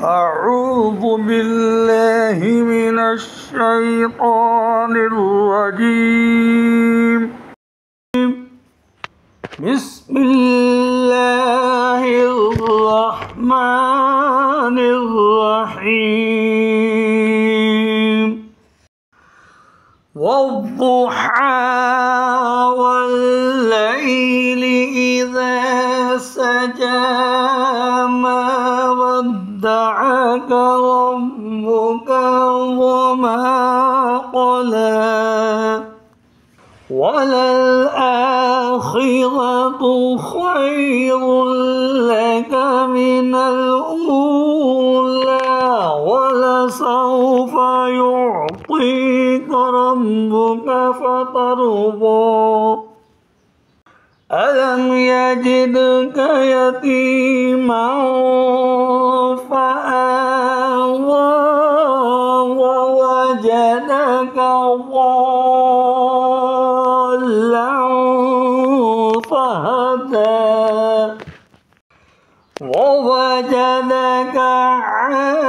أعوذ بالله من الشيطان الرجيم. بسم الله الرحمن الرحيم. والضحى والليل إذا سجى ما ودعك ربك وما قلى وللآخرة خير لك من الأولى ولسوف يعطيك ربك فترضى ألم يجدك يتيما فآوى ووجدك ضالا فهدى ووجدك عائلا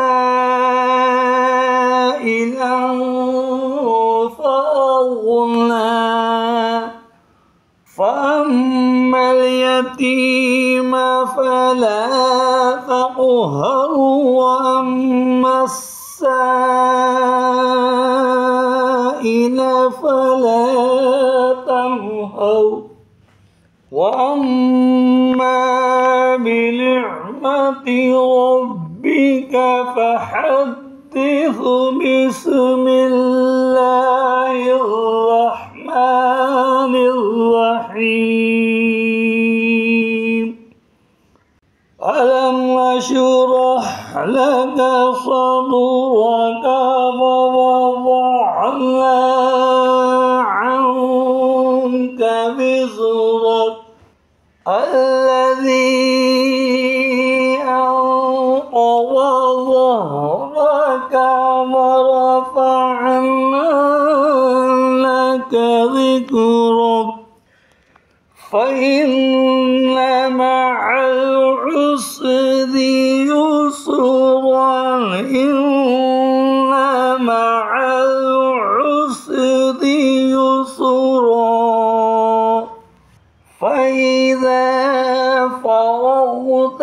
فأغنى فأما اليتيم فلا تقهر وأما السائل فلا تنهر وأما بنعمة ربك فحدث. بسم الله الرحمن الرحيم. ألم نشرح لك صدرك ووضعنا عنك وزرك الذي أنقض ظهرك ورفعنا لك ذكرك فإن مع العسر يسرا إن مع العسر يسرا فإذا فرغت